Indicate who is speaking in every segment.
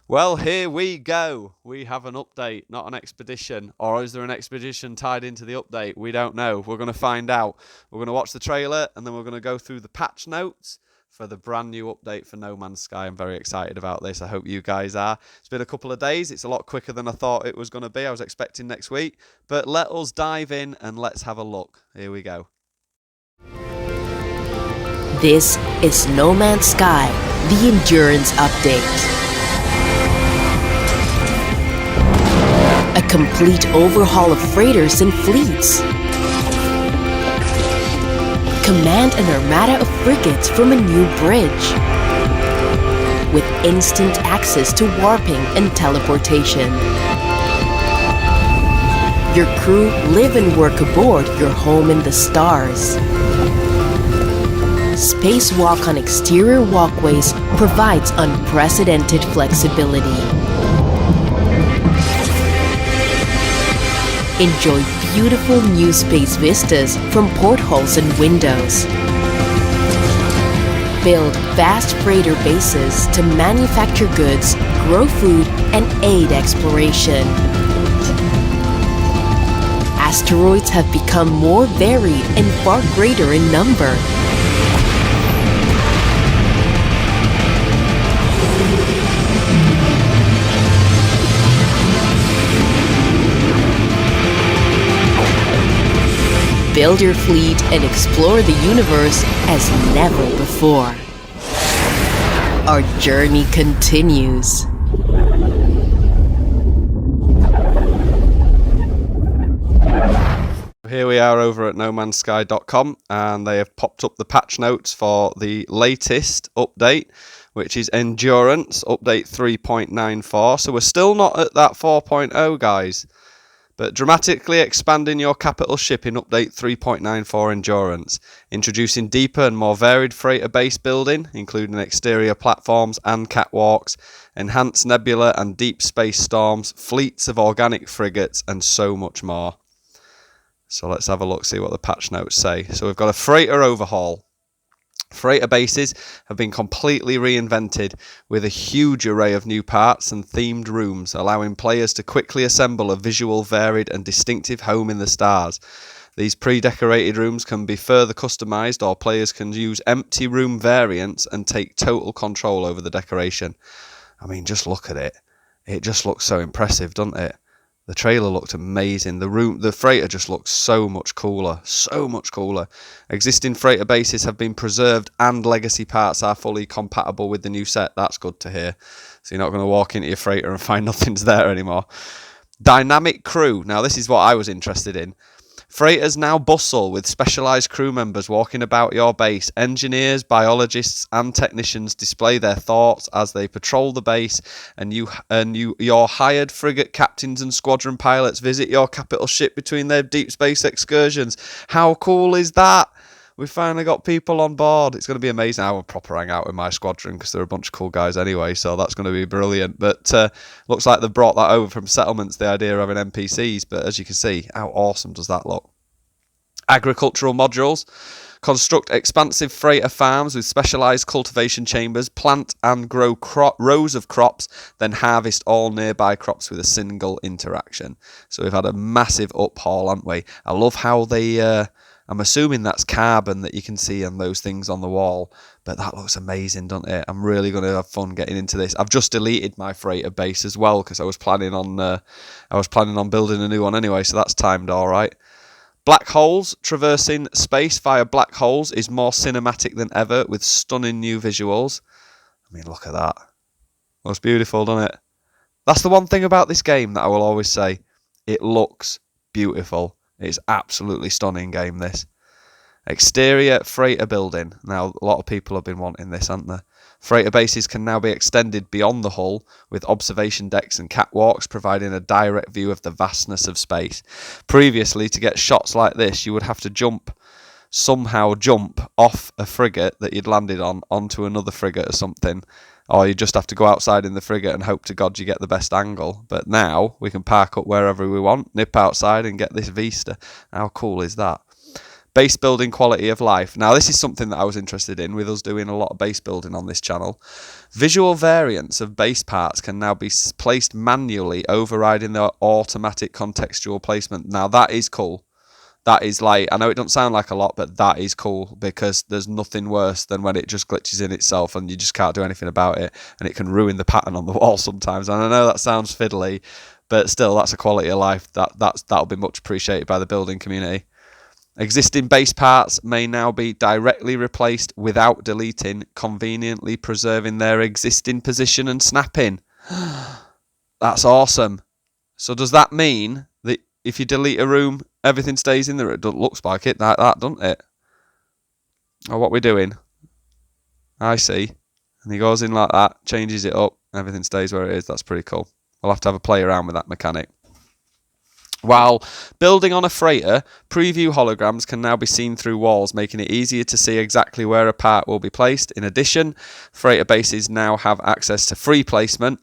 Speaker 1: Well, here we go. We have an update, not an expedition. Or is there an expedition tied into the update? We don't know. We're going to find out. We're going to watch the trailer and then we're going to go through the patch notes for the brand new update for No Man's Sky. I'm very excited about this. I hope you guys are. It's been a couple of days. It's a lot quicker than I thought it was going to be. I was expecting next week. But let us dive in and let's have a look. Here we go.
Speaker 2: This is No Man's Sky, the Endurance Update. A complete overhaul of freighters and fleets. Command an armada of frigates from a new bridge. With instant access to warping and teleportation. Your crew live and work aboard your home in the stars. Spacewalk on exterior walkways provides unprecedented flexibility. Enjoy beautiful new space vistas from portholes and windows. Build vast freighter bases to manufacture goods, grow food, and aid exploration. Asteroids have become more varied and far greater in number. Build your fleet and explore the universe as never before. Our journey continues.
Speaker 1: Here we are over at nomansky.com and they have popped up the patch notes for the latest update, which is Endurance Update 3.94. So we're still not at that 4.0, guys. But dramatically expanding your capital ship in Update 3.94 Endurance, introducing deeper and more varied freighter base building, including exterior platforms and catwalks, enhanced nebula and deep space storms, fleets of organic frigates, and so much more. So let's have a look, see what the patch notes say. So we've got a freighter overhaul. Freighter bases have been completely reinvented with a huge array of new parts and themed rooms, allowing players to quickly assemble a visual, varied and distinctive home in the stars. These pre-decorated rooms can be further customized, or players can use empty room variants and take total control over the decoration. I mean, just look at it. It just looks so impressive, doesn't it? The trailer looked amazing. The freighter just looks so much cooler. So much cooler. Existing freighter bases have been preserved and legacy parts are fully compatible with the new set. That's good to hear. So you're not going to walk into your freighter and find nothing's there anymore. Dynamic crew. Now this is what I was interested in. Freighters now bustle with specialised crew members walking about your base. Engineers, biologists and technicians display their thoughts as they patrol the base, and your hired frigate captains and squadron pilots visit your capital ship between their deep space excursions. How cool is that? We finally got people on board. It's going to be amazing. I will proper hang out with my squadron because they're a bunch of cool guys anyway, so that's going to be brilliant. But looks like they've brought that over from settlements, the idea of having NPCs. But as you can see, how awesome does that look? Agricultural modules. Construct expansive freighter farms with specialised cultivation chambers, plant and grow rows of crops, then harvest all nearby crops with a single interaction. So we've had a massive uphaul, haven't we? I love how they... I'm assuming that's carbon that you can see on those things on the wall, but that looks amazing, doesn't it? I'm really going to have fun getting into this. I've just deleted my freighter base as well because I was planning on building a new one anyway, so that's timed all right. Black holes. Traversing space via black holes is more cinematic than ever with stunning new visuals. I mean, look at that. Looks beautiful, doesn't it? That's the one thing about this game that I will always say. It looks beautiful. It's absolutely stunning game, this. Exterior freighter building. Now, a lot of people have been wanting this, haven't they? Freighter bases can now be extended beyond the hull with observation decks and catwalks, providing a direct view of the vastness of space. Previously, to get shots like this, you would have to somehow jump off a frigate that you'd landed on onto another frigate or something. Or you just have to go outside in the frigate and hope to God you get the best angle. But now we can park up wherever we want, nip outside and get this vista. How cool is that? Base building quality of life. Now, this is something that I was interested in with us doing a lot of base building on this channel. Visual variants of base parts can now be placed manually, overriding their automatic contextual placement. Now, that is cool. That is like, I know it doesn't sound like a lot, but that is cool, because there's nothing worse than when it just glitches in itself and you just can't do anything about it, and it can ruin the pattern on the wall sometimes. And I know that sounds fiddly, but still, that's a quality of life that'll be much appreciated by the building community. Existing base parts may now be directly replaced without deleting, conveniently preserving their existing position and snapping. That's awesome. So does that mean that if you delete a room, everything stays in there? It looks like it, that doesn't it? Or what we're doing? I see. And he goes in like that, changes it up, everything stays where it is. That's pretty cool. We'll have to have a play around with that mechanic. While building on a freighter, preview holograms can now be seen through walls, making it easier to see exactly where a part will be placed. In addition, freighter bases now have access to free placement.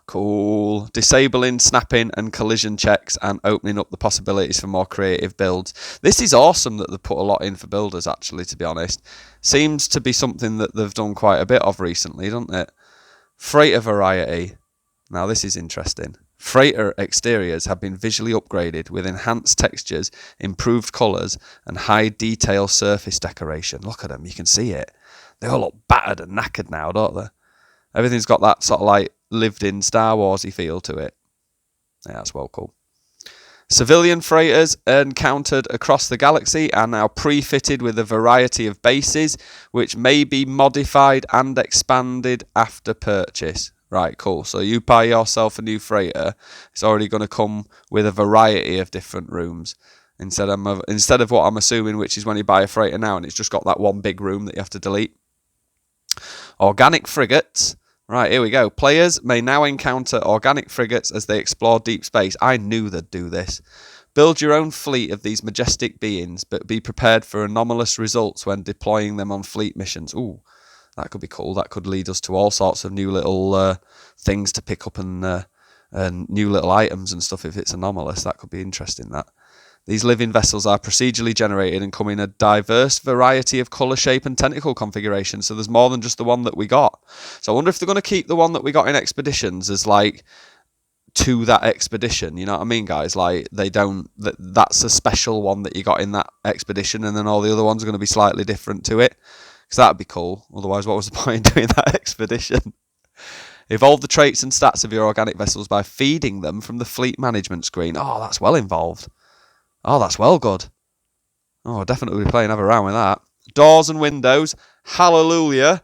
Speaker 1: Cool. Disabling snapping and collision checks and opening up the possibilities for more creative builds. This is awesome that they've put a lot in for builders, actually, to be honest. Seems to be something that they've done quite a bit of recently, doesn't it? Freighter variety. Now, this is interesting. Freighter exteriors have been visually upgraded with enhanced textures, improved colours, and high detail surface decoration. Look at them, you can see it. They all look battered and knackered now, don't they? Everything's got that sort of like lived-in Star Warsy feel to it. Yeah, that's well cool. Civilian freighters encountered across the galaxy are now pre-fitted with a variety of bases, which may be modified and expanded after purchase. Right, cool. So you buy yourself a new freighter, it's already going to come with a variety of different rooms. Instead of what I'm assuming, which is when you buy a freighter now and it's just got that one big room that you have to delete. Organic frigates. Right, here we go. Players may now encounter organic frigates as they explore deep space. I knew they'd do this. Build your own fleet of these majestic beings, but be prepared for anomalous results when deploying them on fleet missions. Ooh, that could be cool. That could lead us to all sorts of new little things to pick up and new little items and stuff if it's anomalous. That could be interesting, that. These living vessels are procedurally generated and come in a diverse variety of colour, shape and tentacle configurations. So there's more than just the one that we got. So I wonder if they're going to keep the one that we got in Expeditions as like to that expedition. You know what I mean, guys? Like they don't, that's a special one that you got in that expedition, and then all the other ones are going to be slightly different to it. Because that'd be cool. Otherwise, what was the point in doing that expedition? Evolve the traits and stats of your organic vessels by feeding them from the fleet management screen. Oh, that's well involved. Oh, that's well good. Oh, definitely be playing have a round with that. Doors and windows. Hallelujah.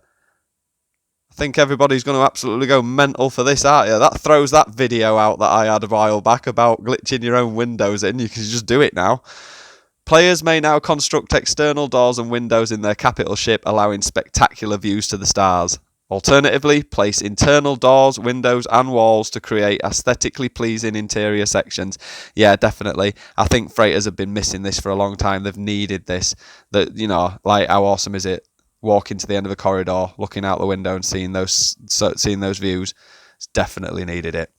Speaker 1: I think everybody's going to absolutely go mental for this, aren't you? That throws that video out that I had a while back about glitching your own windows in. You can just do it now. Players may now construct external doors and windows in their capital ship, allowing spectacular views to the stars. Alternatively, place internal doors, windows and walls to create aesthetically pleasing interior sections. Yeah, definitely. I think freighters have been missing this for a long time. They've needed this. That, you know, like how awesome is it walking to the end of a corridor, looking out the window and seeing those views? It's definitely needed it.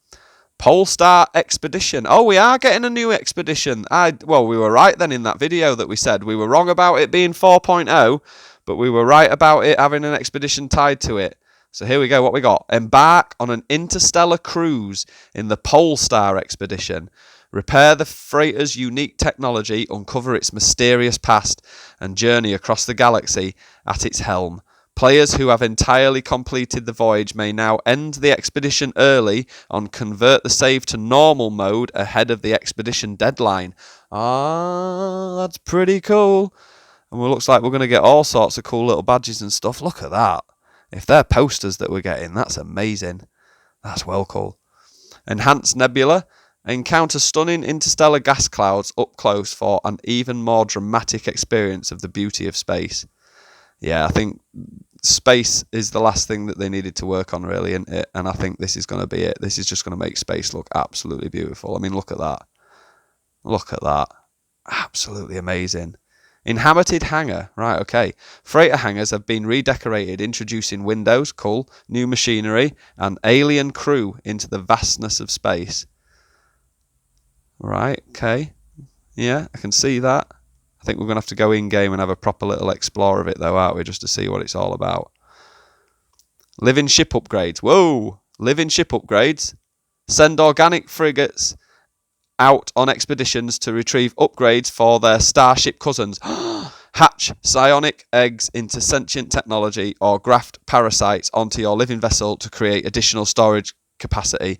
Speaker 1: Polestar Expedition. Oh, we are getting a new expedition. Well, we were right then in that video that we said. We were wrong about it being 4.0, but we were right about it having an expedition tied to it. So here we go, what we got. Embark on an interstellar cruise in the Polestar Expedition. Repair the freighter's unique technology, uncover its mysterious past, and journey across the galaxy at its helm. Players who have entirely completed the voyage may now end the expedition early and convert the save to normal mode ahead of the expedition deadline. Ah, that's pretty cool. And it looks like we're going to get all sorts of cool little badges and stuff. Look at that. If they're posters that we're getting, that's amazing. That's well cool. Enhanced Nebula. Encounter stunning interstellar gas clouds up close for an even more dramatic experience of the beauty of space. Yeah, I think space is the last thing that they needed to work on, really, isn't it? And I think this is going to be it. This is just going to make space look absolutely beautiful. I mean, look at that. Look at that. Absolutely amazing. Inhabited hangar. Right, okay. Freighter hangars have been redecorated, introducing windows, cool, new machinery, and alien crew into the vastness of space. Right, okay. Yeah, I can see that. I I think we're going to have to go in-game and have a proper little explore of it, though, aren't we? Just to see what it's all about. Living ship upgrades. Whoa! Living ship upgrades. Send organic frigates out on expeditions to retrieve upgrades for their starship cousins. Hatch psionic eggs into sentient technology or graft parasites onto your living vessel to create additional storage capacity.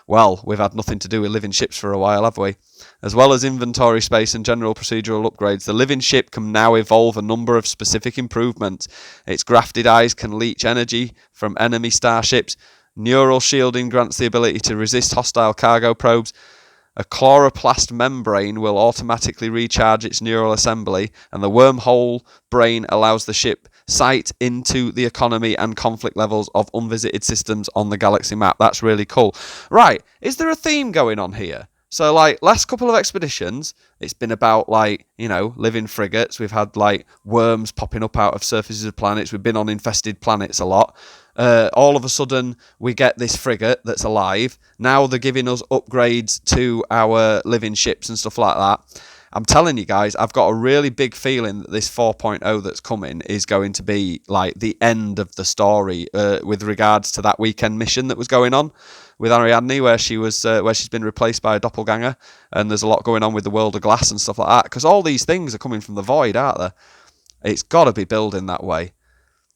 Speaker 1: Well, we've had nothing to do with living ships for a while, have we? As well as inventory space and general procedural upgrades, the living ship can now evolve a number of specific improvements. Its grafted eyes can leech energy from enemy starships. Neural shielding grants the ability to resist hostile cargo probes. A chloroplast membrane will automatically recharge its neural assembly, and the wormhole brain allows the ship sight into the economy and conflict levels of unvisited systems on the galaxy map. That's really cool. Right, is there a theme going on here? So, like, last couple of expeditions, it's been about, like, you know, living frigates. We've had, like, worms popping up out of surfaces of planets. We've been on infested planets a lot. All of a sudden, we get this frigate that's alive. Now they're giving us upgrades to our living ships and stuff like that. I'm telling you guys, I've got a really big feeling that this 4.0 that's coming is going to be like the end of the story with regards to that weekend mission that was going on with Ariadne, where she's been replaced by a doppelganger, and there's a lot going on with the world of glass and stuff like that. Because all these things are coming from the void, aren't they? It's got to be building that way.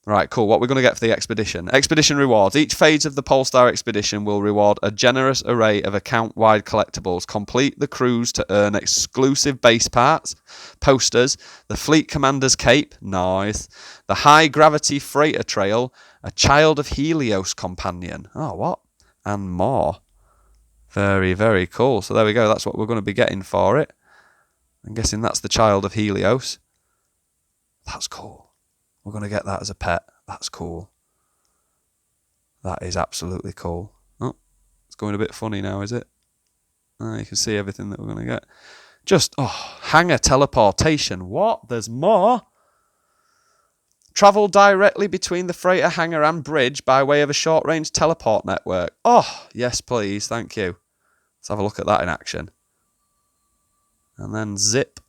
Speaker 1: Right, cool. What we're going to get for the expedition. Expedition rewards. Each phase of the Polestar expedition will reward a generous array of account-wide collectibles. Complete the cruise to earn exclusive base parts, posters, the Fleet Commander's Cape, nice, the high-gravity freighter trail, a Child of Helios companion, oh, what? And more. Very, very cool. So there we go. That's what we're going to be getting for it. I'm guessing that's the Child of Helios. That's cool. We're going to get that as a pet. That's cool. That is absolutely cool. Oh, it's going a bit funny now, is it? You can see everything that we're going to get. Just, hangar teleportation. What? There's more? Travel directly between the freighter hangar and bridge by way of a short-range teleport network. Oh, yes, please. Thank you. Let's have a look at that in action. And then zip.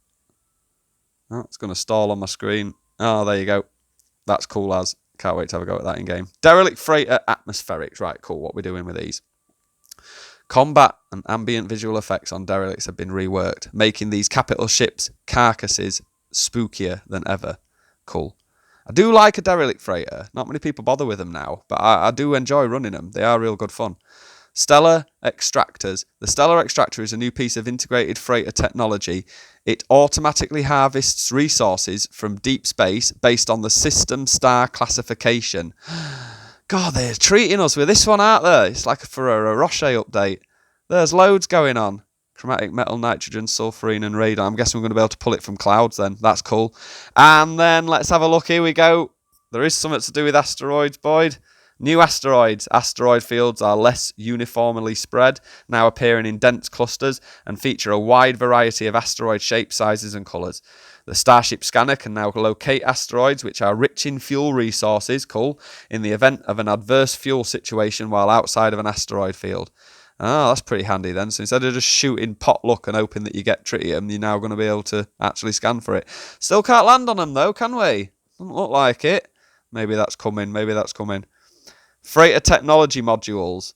Speaker 1: Oh, it's going to stall on my screen. Oh, there you go. That's cool as. Can't wait to have a go at that in game. Derelict freighter atmospherics. Right, cool. What we're doing with these. Combat and ambient visual effects on derelicts have been reworked, making these capital ships' carcasses spookier than ever. Cool. I do like a derelict freighter. Not many people bother with them now, but I do enjoy running them. They are real good fun. Stellar Extractors. The Stellar Extractor is a new piece of integrated freighter technology. It automatically harvests resources from deep space based on the system star classification. God, they're treating us with this one, aren't they? It's like a Ferrero Rocher update. There's loads going on. Chromatic metal, nitrogen, sulfurine, and radon. I'm guessing we're going to be able to pull it from clouds then. That's cool. And then let's have a look. Here we go. There is something to do with asteroids, Boid. New asteroids. Asteroid fields are less uniformly spread, now appearing in dense clusters, and feature a wide variety of asteroid shapes, sizes, and colours. The Starship Scanner can now locate asteroids which are rich in fuel resources, cool, in the event of an adverse fuel situation while outside of an asteroid field. Oh, that's pretty handy then. So instead of just shooting potluck and hoping that you get tritium, you're now going to be able to actually scan for it. Still can't land on them though, can we? Doesn't look like it. Maybe that's coming. Maybe that's coming. Freighter technology modules.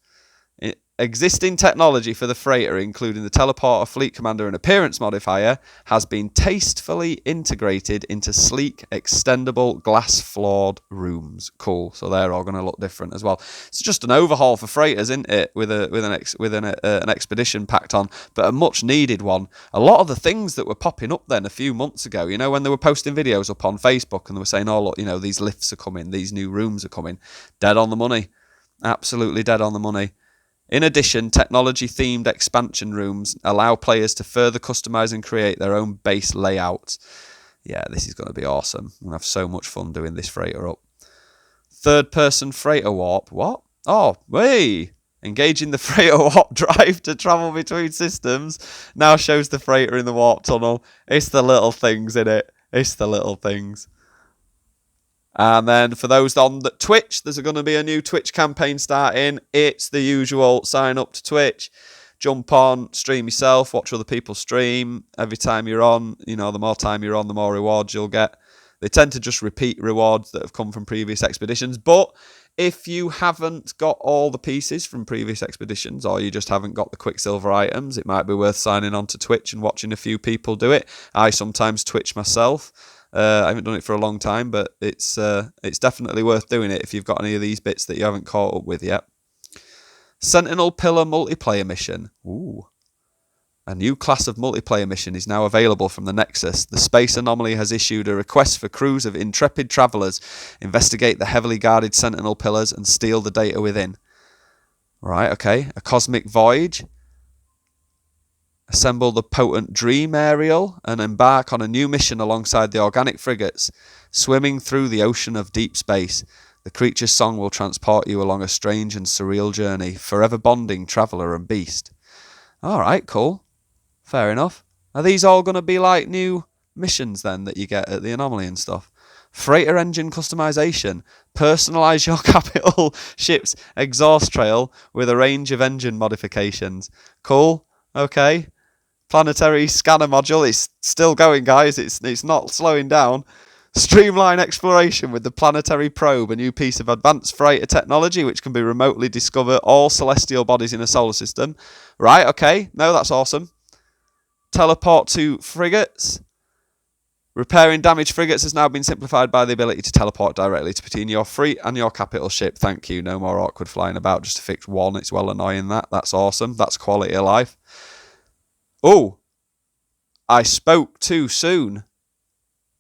Speaker 1: Existing technology for the freighter, including the teleporter, fleet commander, and appearance modifier, has been tastefully integrated into sleek, extendable, glass-floored rooms. Cool. So they're all going to look different as well. It's just an overhaul for freighters, isn't it? With an expedition packed on, but a much-needed one. A lot of the things that were popping up then a few months ago, you know, when they were posting videos up on Facebook and they were saying, "Oh look, you know, these lifts are coming, these new rooms are coming," dead on the money. Absolutely dead on the money. In addition, technology-themed expansion rooms allow players to further customize and create their own base layouts. Yeah, this is going to be awesome. I'm going to have so much fun doing this freighter up. Third-person freighter warp. What? Oh, wait. Engaging the freighter warp drive to travel between systems now shows the freighter in the warp tunnel. It's the little things in it. It's the little things. And then for those on the Twitch, there's going to be a new Twitch campaign starting. It's the usual sign up to Twitch. jump on, stream yourself, watch other people stream. Every time you're on, the more time you're on, the more rewards you'll get. They tend to just repeat rewards that have come from previous expeditions. But if you haven't got all the pieces from previous expeditions, or you just haven't got the Quicksilver items, it might be worth signing on to Twitch and watching a few people do it. I sometimes Twitch myself. I haven't done it for a long time, but it's definitely worth doing it if you've got any of these bits that you haven't caught up with yet. Sentinel Pillar multiplayer mission. Ooh. A new class of multiplayer mission is now available from the Nexus. The Space Anomaly has issued a request for crews of intrepid travellers. Investigate the heavily guarded Sentinel pillars and steal the data within. Right, okay. A cosmic voyage. Assemble the potent Dream Aerial and embark on a new mission alongside the organic frigates. Swimming through the ocean of deep space. The creature's song will transport you along a strange and surreal journey, forever bonding traveller and beast. Alright, cool. Fair enough. Are these all going to be like new missions then that you get at the Anomaly and stuff? Freighter engine customization. Personalise your capital ship's exhaust trail with a range of engine modifications. Cool. Okay. Planetary scanner module. It's still going, guys. It's not slowing down. Streamline exploration with the planetary probe, a new piece of advanced freighter technology which can be remotely discover all celestial bodies in a solar system. Right, okay. No, that's awesome. Teleport to frigates. Repairing damaged frigates has now been simplified by the ability to teleport directly to between your fleet and your capital ship. Thank you. No more awkward flying about just to fix one. It's well annoying that. That's awesome. That's quality of life. Oh, I spoke too soon.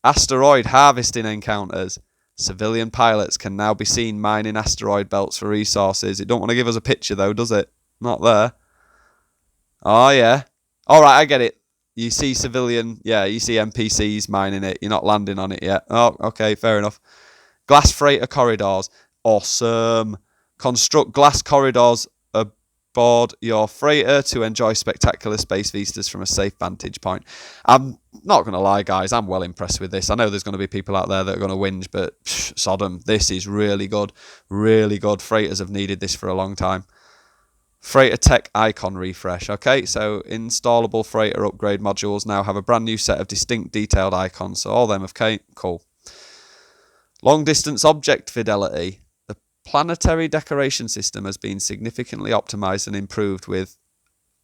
Speaker 1: Asteroid harvesting encounters. Civilian pilots can now be seen mining asteroid belts for resources. It don't want to give us a picture though, does it? Not there. Oh yeah. Alright, I get it. You see civilian, you see NPCs mining it. You're not landing on it yet. Oh, okay, fair enough. Glass freighter corridors. Awesome. Construct glass corridors aboard your freighter to enjoy spectacular space vistas from a safe vantage point. I'm not going to lie, guys. I'm well impressed with this. I know there's going to be people out there that are going to whinge, but Sodom, this is really good. Really good. Freighters have needed this for a long time. Freighter tech icon refresh. Okay, so installable freighter upgrade modules now have a brand new set of distinct detailed icons. So all them have came. Cool. Long distance object fidelity. The planetary decoration system has been significantly optimized and improved with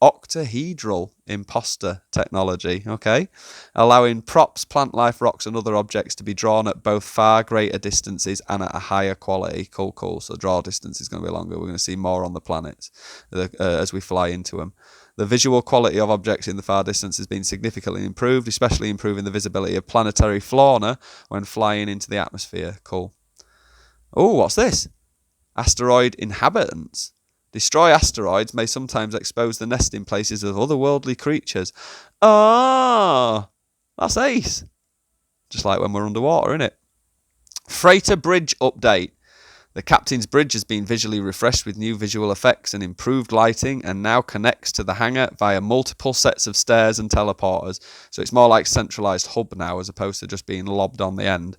Speaker 1: octahedral imposter technology, okay, allowing props, plant life, rocks and other objects to be drawn at both far greater distances and at a higher quality. Cool. So draw distance is going to be longer. We're going to see more on the planets as we fly into them. The visual quality of objects in the far distance has been significantly improved, especially improving the visibility of planetary fauna when flying into the atmosphere. Cool. Oh, what's this? Asteroid inhabitants. Destroy asteroids may sometimes expose the nesting places of otherworldly creatures. Ah, that's ace. Just like when we're underwater, innit? Freighter bridge update. The captain's bridge has been visually refreshed with new visual effects and improved lighting and now connects to the hangar via multiple sets of stairs and teleporters. So it's more like centralised hub now as opposed to just being lobbed on the end.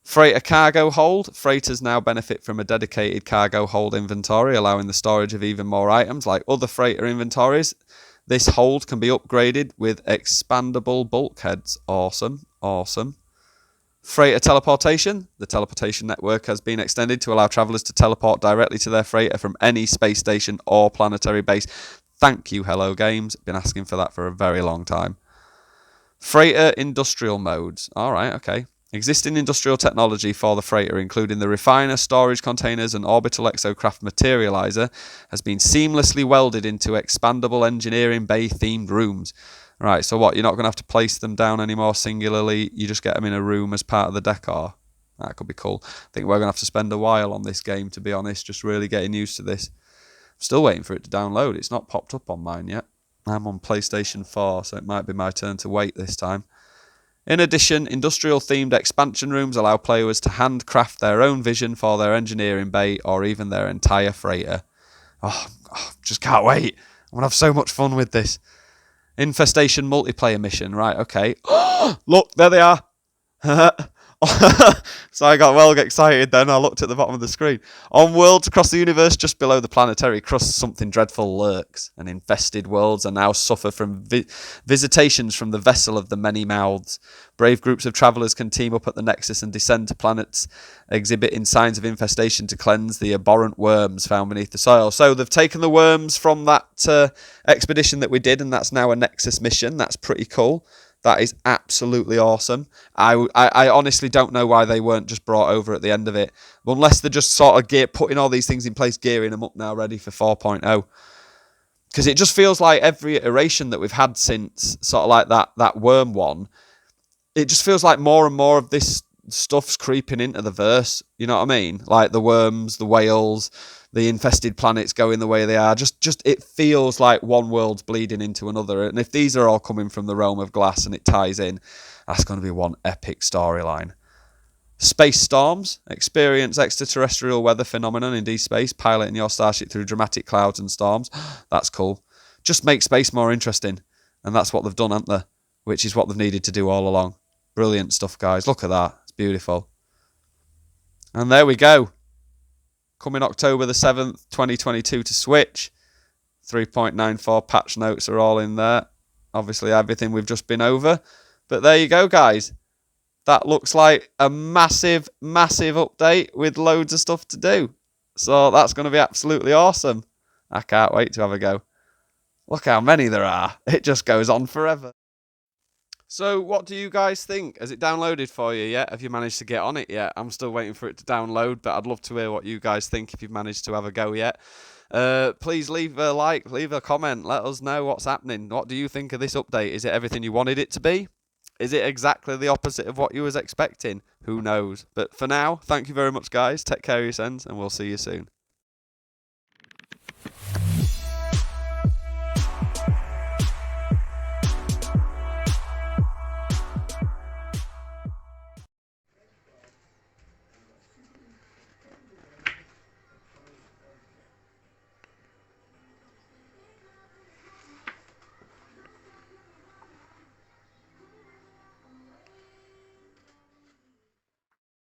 Speaker 1: Freighter cargo hold. Freighters now benefit from a dedicated cargo hold inventory, allowing the storage of even more items like other freighter inventories. This hold can be upgraded with expandable bulkheads. Awesome. Freighter teleportation. The teleportation network has been extended to allow travellers to teleport directly to their freighter from any space station or planetary base. Thank you, Hello Games. Been asking for that for a very long time. Freighter industrial modes. Alright, okay. Existing industrial technology for the freighter, including the refiner, storage containers and orbital exocraft materializer, has been seamlessly welded into expandable engineering bay-themed rooms. Right, so what, you're not going to have to place them down anymore singularly, you just get them in a room as part of the decor? That could be cool. I think we're going to have to spend a while on this game, to be honest, just really getting used to this. I'm still waiting for it to download, it's not popped up on mine yet. I'm on PlayStation 4, so it might be my turn to wait this time. In addition, industrial-themed expansion rooms allow players to handcraft their own vision for their engineering bay or even their entire freighter. Oh, just can't wait. I'm going to have so much fun with this. Infestation multiplayer mission. Right, okay. Look, there they are. So I got well excited then. I looked at the bottom of the screen. On worlds across the universe, just below the planetary crust, something dreadful lurks, and infested worlds are now suffer from visitations from the vessel of the many mouths. Brave groups of travellers can team up at the Nexus and descend to planets exhibiting signs of infestation to cleanse the abhorrent worms found beneath the soil. So they've taken the worms from that expedition that we did, and that's now a Nexus mission. That's pretty cool. That is absolutely awesome. I honestly don't know why they weren't just brought over at the end of it. Unless they're just sort of putting all these things in place, gearing them up now, ready for 4.0. Because it just feels like every iteration that we've had since sort of like that worm one, it just feels like more and more of this stuff's creeping into the verse. You know what I mean? Like the worms, the whales, the infested planets going the way they are. Just it feels like one world's bleeding into another. And if these are all coming from the realm of glass and it ties in, that's going to be one epic storyline. Space storms. Experience extraterrestrial weather phenomenon in deep space, piloting your starship through dramatic clouds and storms. That's cool. Just make space more interesting. And that's what they've done, haven't they? Which is what they've needed to do all along. Brilliant stuff, guys. Look at that. It's beautiful. And there we go. Coming October the 7th, 2022 to Switch. 3.94 patch notes are all in there. Obviously everything we've just been over. But there you go, guys. That looks like a massive, massive update with loads of stuff to do. So that's going to be absolutely awesome. I can't wait to have a go. Look how many there are. It just goes on forever. So what do you guys think? Has it downloaded for you yet? Have you managed to get on it yet? I'm still waiting for it to download, but I'd love to hear what you guys think if you've managed to have a go yet. Please leave a like, leave a comment, let us know what's happening. What do you think of this update? Is it everything you wanted it to be? Is it exactly the opposite of what you was expecting? Who knows? But for now, thank you very much, guys. Take care of yourselves, and we'll see you soon.